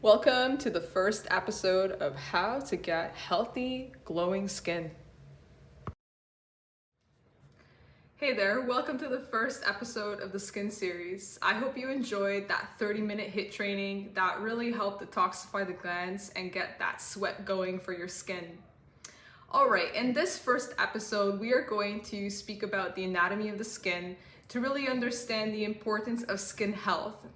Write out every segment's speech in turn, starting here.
Welcome to the first episode of How to Get Healthy, Glowing Skin. Hey there, welcome to the first episode of the skin series. I hope you enjoyed that 30-minute HIIT training that really helped detoxify the glands and get that sweat going for your skin. All right, in this first episode, we are going to speak about the anatomy of the skin to really understand the importance of skin health,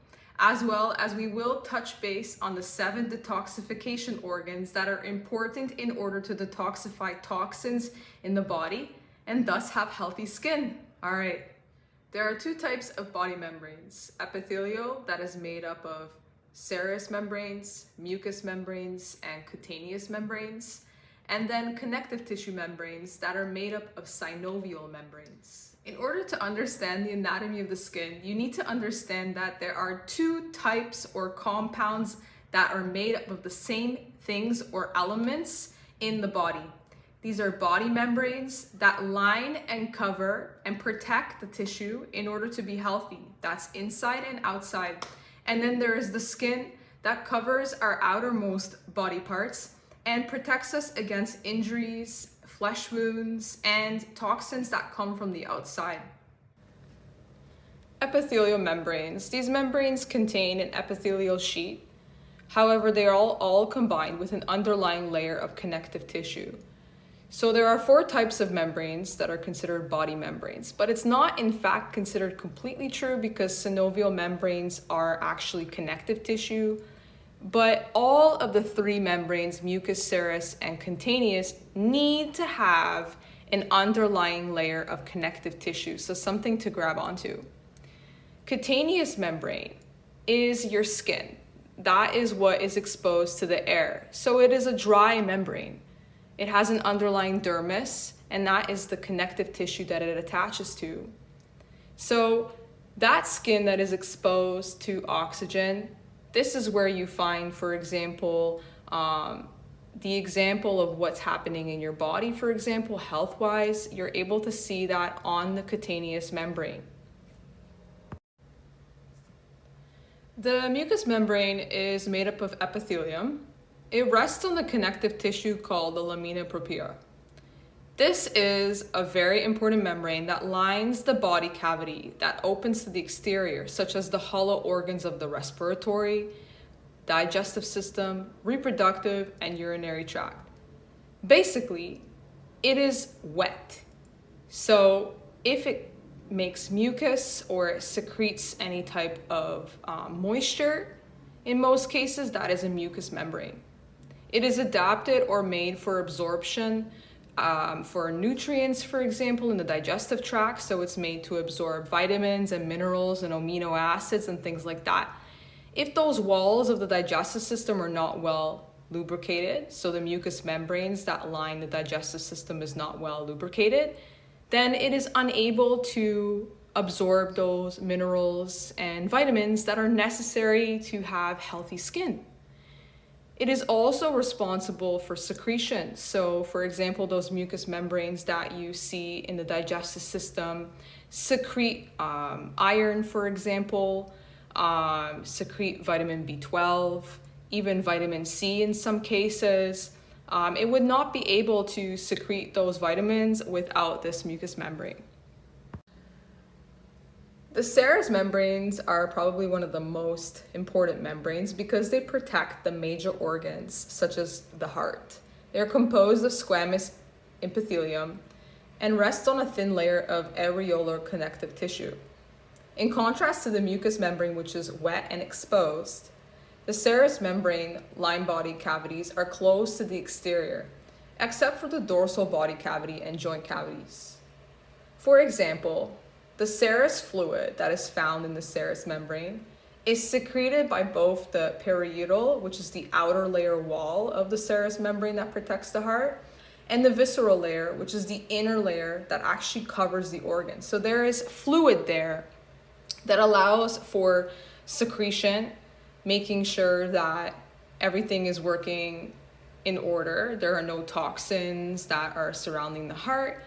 as well as we will touch base on the 7 detoxification organs that are important in order to detoxify toxins in the body and thus have healthy skin. All right, there are 2 types of body membranes: epithelial, that is made up of serous membranes, mucous membranes, and cutaneous membranes, and then connective tissue membranes that are made up of synovial membranes. In order to understand the anatomy of the skin, you need to understand that there are 2 types or compounds that are made up of the same things or elements in the body. These are body membranes that line and cover and protect the tissue in order to be healthy. That's inside and outside. And then there is the skin that covers our outermost body parts and protects us against injuries, flesh wounds, and toxins that come from the outside. Epithelial membranes. These membranes contain an epithelial sheet. However, they are all combined with an underlying layer of connective tissue. So there are 4 types of membranes that are considered body membranes, but it's not in fact considered completely true because synovial membranes are actually connective tissue. But all of the 3 membranes, mucous, serous, and cutaneous, need to have an underlying layer of connective tissue, so something to grab onto. Cutaneous membrane is your skin. That is what is exposed to the air. So it is a dry membrane. It has an underlying dermis, and that is the connective tissue that it attaches to. So that skin that is exposed to oxygen, this is where you find, for example, the example of what's happening in your body, for example, health-wise, you're able to see that on the cutaneous membrane. The mucous membrane is made up of epithelium. It rests on the connective tissue called the lamina propria. This is a very important membrane that lines the body cavity that opens to the exterior, such as the hollow organs of the respiratory, digestive system, reproductive, and urinary tract. Basically, it is wet. So if it makes mucus or secretes any type of moisture, in most cases, that is a mucous membrane. It is adapted or made for absorption for nutrients, for example, in the digestive tract. So it's made to absorb vitamins and minerals and amino acids and things like that. If those walls of the digestive system are not well lubricated, so the mucous membranes that line the digestive system is not well lubricated, then it is unable to absorb those minerals and vitamins that are necessary to have healthy skin. It is also responsible for secretion. So for example, those mucous membranes that you see in the digestive system secrete iron, for example, secrete vitamin B12, even vitamin C in some cases. It would not be able to secrete those vitamins without this mucous membrane. The serous membranes are probably one of the most important membranes because they protect the major organs, such as the heart. They're composed of squamous epithelium and rest on a thin layer of areolar connective tissue. In contrast to the mucous membrane, which is wet and exposed, the serous membrane line body cavities are closed to the exterior, except for the dorsal body cavity and joint cavities. For example, the serous fluid that is found in the serous membrane is secreted by both the parietal, which is the outer layer wall of the serous membrane that protects the heart, and the visceral layer, which is the inner layer that actually covers the organ. So there is fluid there that allows for secretion, making sure that everything is working in order. There are no toxins that are surrounding the heart.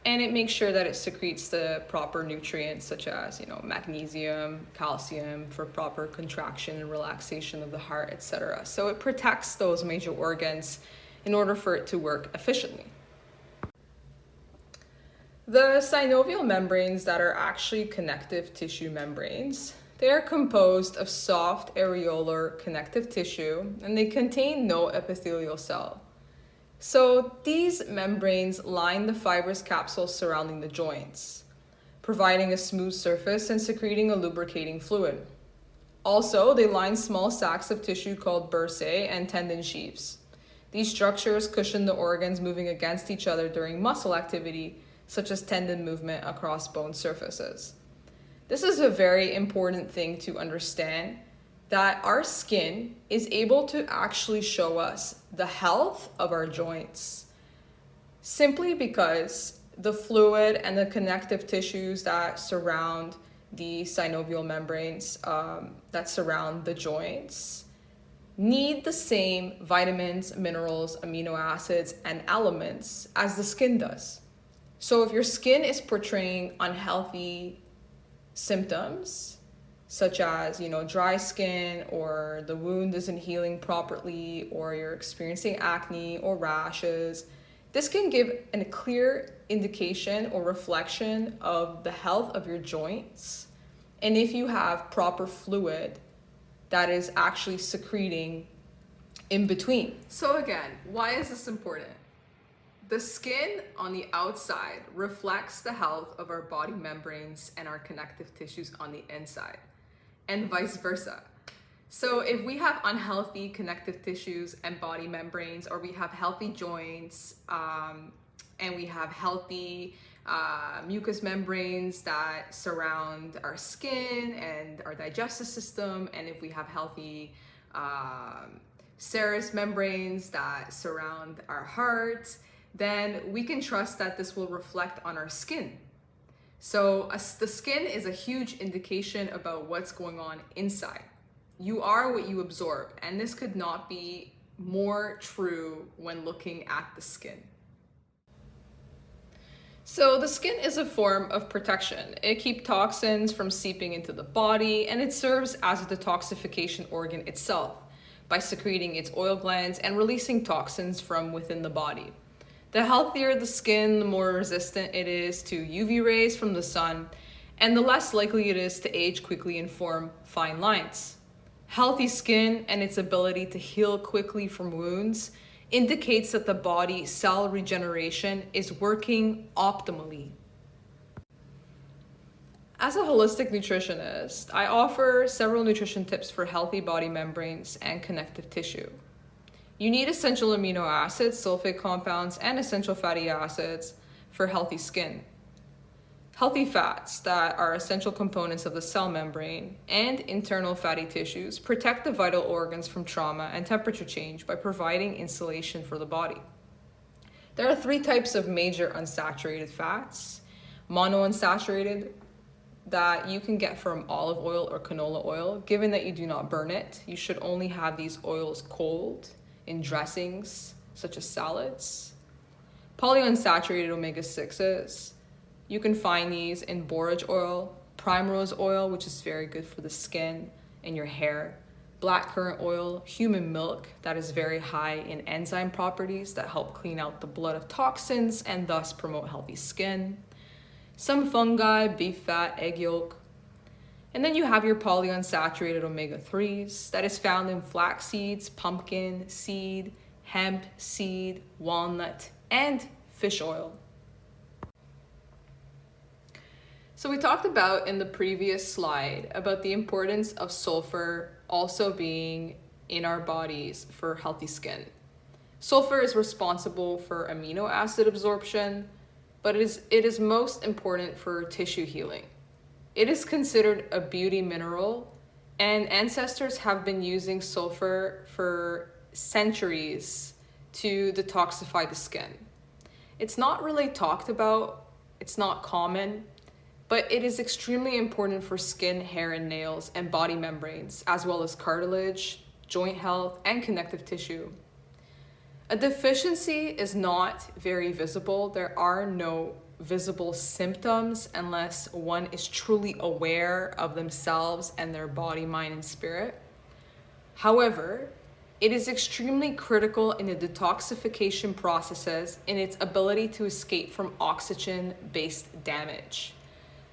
and it makes sure that it secretes the proper nutrients such as, magnesium, calcium for proper contraction and relaxation of the heart, etc. So it protects those major organs in order for it to work efficiently. The synovial membranes that are actually connective tissue membranes, they are composed of soft areolar connective tissue, and they contain no epithelial cell. So these membranes line the fibrous capsules surrounding the joints, providing a smooth surface and secreting a lubricating fluid. Also, they line small sacs of tissue called bursae and tendon sheaths. These structures cushion the organs moving against each other during muscle activity, such as tendon movement across bone surfaces. This is a very important thing to understand, that our skin is able to actually show us the health of our joints simply because the fluid and the connective tissues that surround the synovial membranes that surround the joints need the same vitamins, minerals, amino acids, and elements as the skin does. So if your skin is portraying unhealthy symptoms, such as, dry skin, or the wound isn't healing properly, or you're experiencing acne or rashes, this can give a clear indication or reflection of the health of your joints, and if you have proper fluid that is actually secreting in between. So again, why is this important? The skin on the outside reflects the health of our body membranes and our connective tissues on the inside, and vice versa. So if we have unhealthy connective tissues and body membranes, or we have healthy joints, and we have healthy mucous membranes that surround our skin and our digestive system, and if we have healthy serous membranes that surround our heart, then we can trust that this will reflect on our skin. So the skin is a huge indication about what's going on inside. You are what you absorb, and this could not be more true when looking at the skin. So the skin is a form of protection. It keeps toxins from seeping into the body, and it serves as a detoxification organ itself by secreting its oil glands and releasing toxins from within the body. The healthier the skin, the more resistant it is to UV rays from the sun, and the less likely it is to age quickly and form fine lines. Healthy skin and its ability to heal quickly from wounds indicates that the body cell regeneration is working optimally. As a holistic nutritionist, I offer several nutrition tips for healthy body membranes and connective tissue. You need essential amino acids, sulfate compounds, and essential fatty acids for healthy skin. Healthy fats that are essential components of the cell membrane and internal fatty tissues protect the vital organs from trauma and temperature change by providing insulation for the body. There are 3 types of major unsaturated fats. Monounsaturated, that you can get from olive oil or canola oil. Given that you do not burn it, you should only have these oils cold in dressings such as salads. Polyunsaturated omega-6s, you can find these in borage oil, primrose oil, which is very good for the skin and your hair, blackcurrant oil, human milk that is very high in enzyme properties that help clean out the blood of toxins and thus promote healthy skin, some fungi, beef fat, egg yolk. And then you have your polyunsaturated omega-3s that is found in flax seeds, pumpkin seed, hemp seed, walnut, and fish oil. So we talked about in the previous slide about the importance of sulfur also being in our bodies for healthy skin. Sulfur is responsible for amino acid absorption, but it is most important for tissue healing. It is considered a beauty mineral, and ancestors have been using sulfur for centuries to detoxify the skin. It's not really talked about, it's not common, but it is extremely important for skin, hair, and nails, and body membranes, as well as cartilage, joint health, and connective tissue. A deficiency is not very visible. There are no visible symptoms unless one is truly aware of themselves and their body, mind, and spirit. However, it is extremely critical in the detoxification processes in its ability to escape from oxygen-based damage.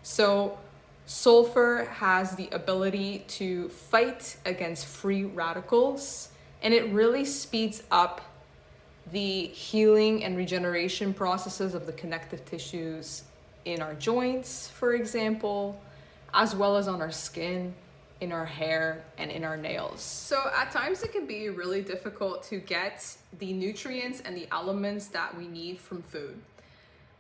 So, sulfur has the ability to fight against free radicals, and it really speeds up the healing and regeneration processes of the connective tissues in our joints, for example, as well as on our skin, in our hair, and in our nails. So at times it can be really difficult to get the nutrients and the elements that we need from food.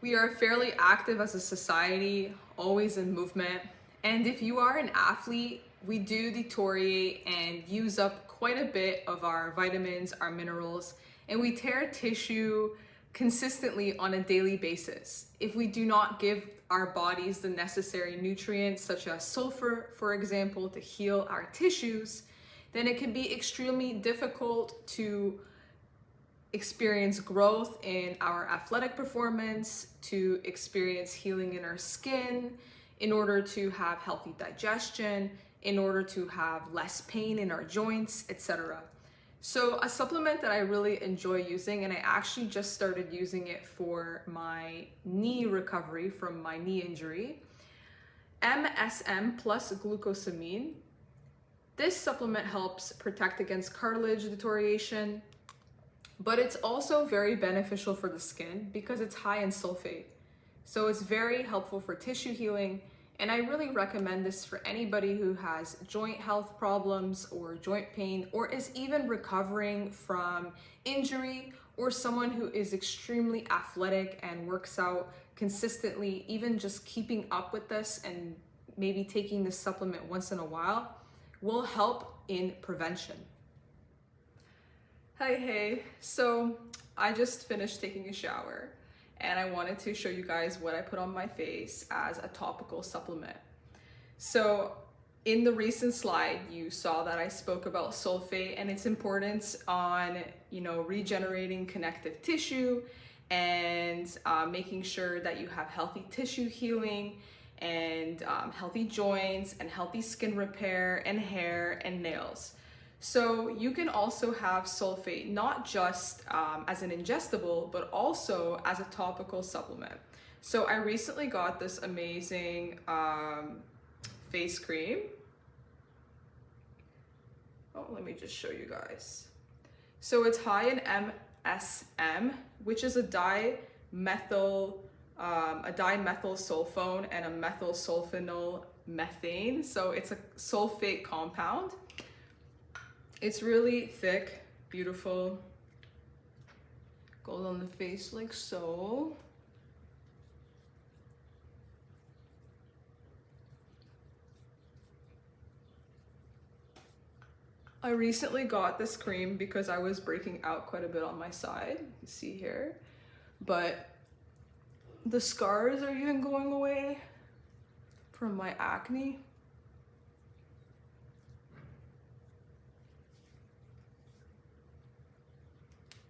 We are fairly active as a society, always in movement. And if you are an athlete, we do deteriorate and use up quite a bit of our vitamins, our minerals, and we tear tissue consistently on a daily basis. If we do not give our bodies the necessary nutrients, such as sulfur, for example, to heal our tissues, then it can be extremely difficult to experience growth in our athletic performance, to experience healing in our skin, in order to have healthy digestion, in order to have less pain in our joints, etc. So a supplement that I really enjoy using, and I actually just started using it for my knee recovery from my knee injury, MSM plus glucosamine. This supplement helps protect against cartilage deterioration, but it's also very beneficial for the skin because it's high in sulfate. So it's very helpful for tissue healing, and I really recommend this for anybody who has joint health problems or joint pain, or is even recovering from injury, or someone who is extremely athletic and works out consistently. Even just keeping up with this and maybe taking this supplement once in a while will help in prevention. Hey, so I just finished taking a shower, and I wanted to show you guys what I put on my face as a topical supplement. So in the recent slide, you saw that I spoke about sulfate and its importance on, regenerating connective tissue and making sure that you have healthy tissue healing and healthy joints and healthy skin repair and hair and nails. So you can also have sulfate not just as an ingestible, but also as a topical supplement. So I recently got this amazing face cream. Oh, let me just show you guys. So it's high in MSM, which is a dimethyl sulfone and a methylsulfonyl methane. So it's a sulfate compound. It's really thick, beautiful, goes on the face like so. I recently got this cream because I was breaking out quite a bit on my side, you see here, but the scars are even going away from my acne.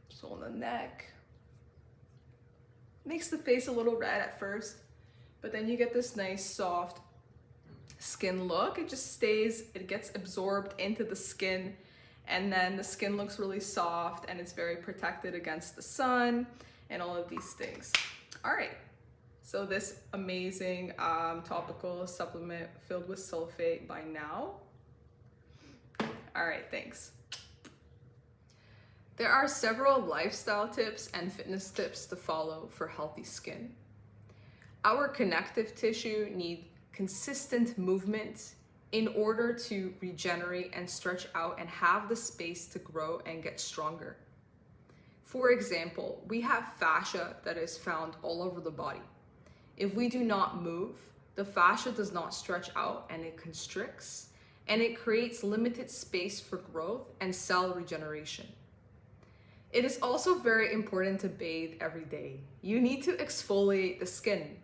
So on the neck, makes the face a little red at first, but then you get this nice soft skin look. It just stays, it gets absorbed into the skin, and then the skin looks really soft and it's very protected against the sun and all of these things. All right, so this amazing topical supplement filled with sulfate by now. All right, thanks. There are several lifestyle tips and fitness tips to follow for healthy skin. Our connective tissue needs consistent movement in order to regenerate and stretch out and have the space to grow and get stronger. For example, we have fascia that is found all over the body. If we do not move, the fascia does not stretch out and it constricts, and it creates limited space for growth and cell regeneration. It is also very important to bathe every day. You need to exfoliate the skin.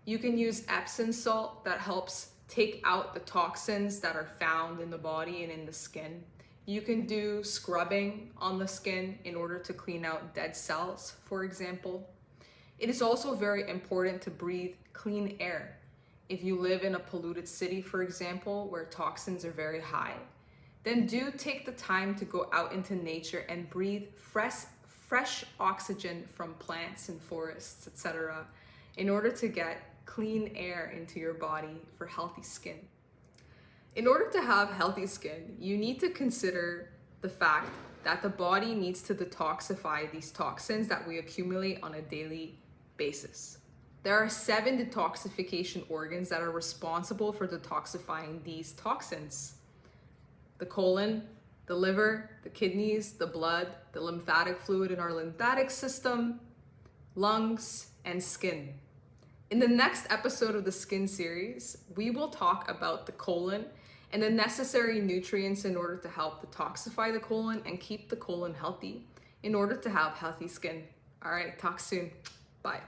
You can use Epsom salt that helps take out the toxins that are found in the body and in the skin. You can do scrubbing on the skin in order to clean out dead cells, for example. It is also very important to breathe clean air. If you live in a polluted city, for example, where toxins are very high, then do take the time to go out into nature and breathe fresh oxygen from plants and forests, etc., in order to get clean air into your body for healthy skin. In order to have healthy skin, you need to consider the fact that the body needs to detoxify these toxins that we accumulate on a daily basis. There are 7 detoxification organs that are responsible for detoxifying these toxins: the colon, the liver, the kidneys, the blood, the lymphatic fluid in our lymphatic system, lungs, and skin. In the next episode of the skin series, we will talk about the colon and the necessary nutrients in order to help detoxify the colon and keep the colon healthy in order to have healthy skin. All right, talk soon. Bye.